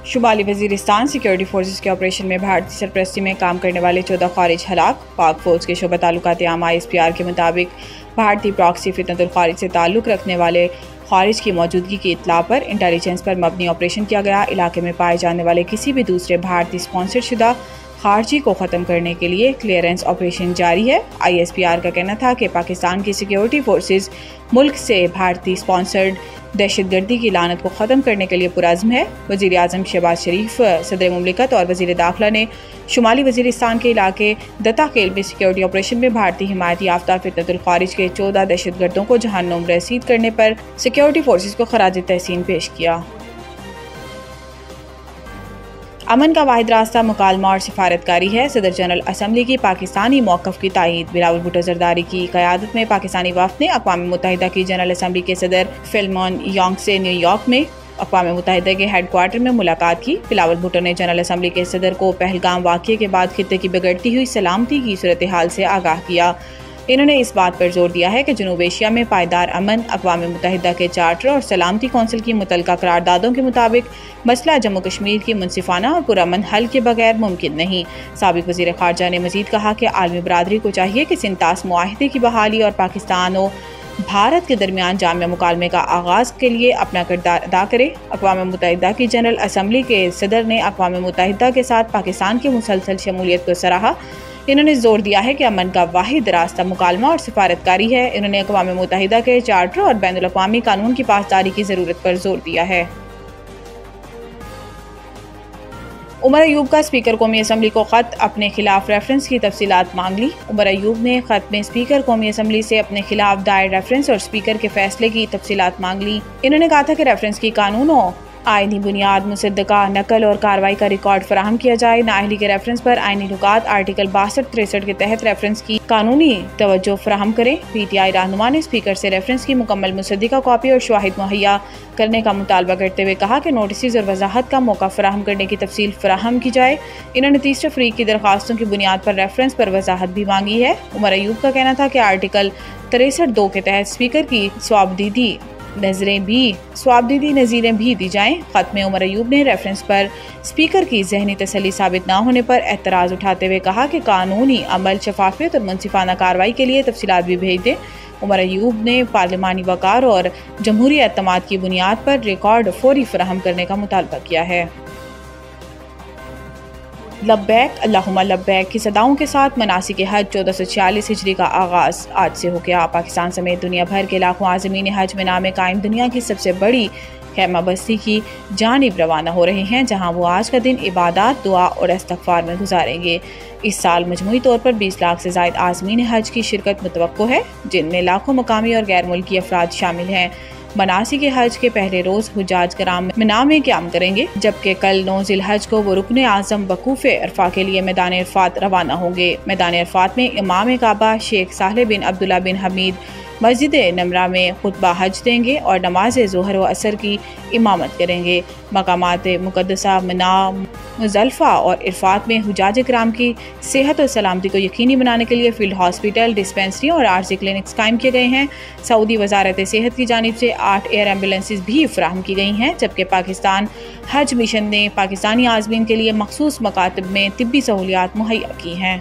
شمالی Waziristan security forces کے operation میں بھارتی سرپرستی میں کام کرنے والے 14 خارج ہلاک۔ پاک فوج کے شعبہ تعلقات عامہ ISPR کے مطابق بھارتی پراکسی فتنۃ الخارج سے تعلق رکھنے والے خارج کی موجودگی کی اطلاع پر انٹیلیجنس پر مبنی آپریشن کیا گیا۔ علاقے میں پائے جانے والے کسی بھی دوسرے بھارتی اسپانسر شدہ خارجی کو ختم کرنے کے لیے کلیئرنس آپریشن جاری ہے۔ ISPR کا کہنا تھا کہ پاکستان کی سیکیورٹی فورسز ملک سے بھارتی اسپانسرڈ دہشت گردی کی لعنت کو ختم کرنے کے لیے پرعزم ہے۔ وزیر اعظم شہباز شریف، صدر مملکت اور وزیر داخلہ نے شمالی وزیرستان کے علاقے دتا کیل میں سیکیورٹی آپریشن میں بھارتی حمایت یافتہ فتنۃ الخارج کے 14 دہشت گردوں کو جہنم رسید کرنے پر سیکیورٹی فورسز کو خراج تحسین پیش کیا۔ امن کا واحد راستہ مکالمہ اور سفارتکاری ہے، صدر جنرل اسمبلی کی پاکستانی موقف کی تائید۔ بلاول بھٹو زرداری کی قیادت میں پاکستانی وفد نے اقوام متحدہ کی جنرل اسمبلی کے صدر فلمون یانگ سے نیو یارک میں اقوام متحدہ کے ہیڈ کوارٹر میں ملاقات کی۔ بلاول بھٹو نے جنرل اسمبلی کے صدر کو پہلگام واقعے کے بعد خطے کی بگڑتی ہوئی سلامتی کی صورتحال سے آگاہ کیا۔ انہوں نے اس بات پر زور دیا ہے کہ جنوب ایشیا میں پائیدار امن اقوام متحدہ کے چارٹر اور سلامتی کونسل کی متعلقہ قراردادوں کے مطابق مسئلہ جموں کشمیر کی منصفانہ اور پرامن حل کے بغیر ممکن نہیں۔ سابق وزیر خارجہ نے مزید کہا کہ عالمی برادری کو چاہیے کہ سنتاس معاہدے کی بحالی اور پاکستان و بھارت کے درمیان جامع مکالمے کا آغاز کے لیے اپنا کردار ادا کرے۔ اقوام متحدہ کی جنرل اسمبلی کے صدر نے اقوام متحدہ کے ساتھ پاکستان کی مسلسل شمولیت کو سراہا۔ انہوں نے زور دیا ہے کہ امن کا واحد راستہ مکالمہ اور سفارتکاری ہے۔ انہوں نے اقوام متحدہ کے چارٹر اور بین الاقوامی قانون کی پاسداری کی ضرورت پر زور دیا ہے۔ عمر ایوب کا اسپیکر قومی اسمبلی کو خط، اپنے خلاف ریفرنس کی تفصیلات مانگ لی۔ عمر ایوب نے خط میں اسپیکر قومی اسمبلی سے اپنے خلاف دائر ریفرنس اور اسپیکر کے فیصلے کی تفصیلات مانگ لی۔ انہوں نے کہا تھا کہ ریفرنس کی قانون و آئینی بنیاد، مصدقہ، نقل اور کارروائی کا ریکارڈ فراہم کیا جائے۔ نااہلی کے ریفرنس پر آئینی نکات آرٹیکل 62-63 کے تحت ریفرنس کی قانونی توجہ فراہم کریں۔ PTI رہنما نے اسپیکر سے ریفرنس کی مکمل مصدقہ کاپی اور شواہد مہیا کرنے کا مطالبہ کرتے ہوئے کہا کہ نوٹسز اور وضاحت کا موقع فراہم کرنے کی تفصیل فراہم کی جائے۔ انہوں نے تیسرے فریق کی درخواستوں کی بنیاد پر ریفرنس پر وضاحت بھی مانگی ہے۔ عمر ایوب کا کہنا تھا کہ آرٹیکل 63(2) کے تحت اسپیکر کی صوابدیدی نظیریں بھی دی جائیں۔ خط میں عمر ایوب نے ریفرنس پر اسپیکر کی ذہنی تسلی ثابت نہ ہونے پر اعتراض اٹھاتے ہوئے کہا کہ قانونی عمل، شفافیت اور منصفانہ کارروائی کے لیے تفصیلات بھی بھیج دیں۔ عمر ایوب نے پارلیمانی وقار اور جمہوری اعتماد کی بنیاد پر ریکارڈ فوری فراہم کرنے کا مطالبہ کیا ہے۔ لبیک اللہم لبیک کی صداؤں کے ساتھ مناسک حج 1446 ہجری کا آغاز آج سے ہو گیا۔ پاکستان سمیت دنیا بھر کے لاکھوں عازمین حج میں نام قائم دنیا کی سب سے بڑی خیمہ بستی کی جانب روانہ ہو رہے ہیں، جہاں وہ آج کا دن عبادات، دعا اور استغفار میں گزاریں گے۔ اس سال مجموعی طور پر 20 لاکھ سے زائد عازمین حج کی شرکت متوقع ہے، جن میں لاکھوں مقامی اور غیر ملکی افراد شامل ہیں۔ مناسک حج کے پہلے روز حجاج کرام منا میں قیام کریں گے، جبکہ کل 9 ذی الحج کو وہ رکن اعظم وقوف عرفہ کے لیے میدان عرفات روانہ ہوں گے۔ میدان عرفات میں امام کعبہ شیخ صالح بن عبداللہ بن حمید مسجد نمرہ میں خطبہ حج دیں گے اور نماز ظہر و عصر کی امامت کریں گے۔ مقامات مقدسہ منا، مزدلفہ اور عرفات میں حجاج کرام کی صحت و سلامتی کو یقینی بنانے کے لیے فیلڈ ہاسپٹل، ڈسپنسری اور عارضی کلینکس قائم کیے گئے ہیں۔ سعودی وزارت صحت کی جانب سے 8 ایئر ایمبولینسز بھی فراہم کی گئی ہیں، جبکہ پاکستان حج مشن نے پاکستانی عازمین کے لیے مخصوص مکاتب میں طبی سہولیات مہیا کی ہیں۔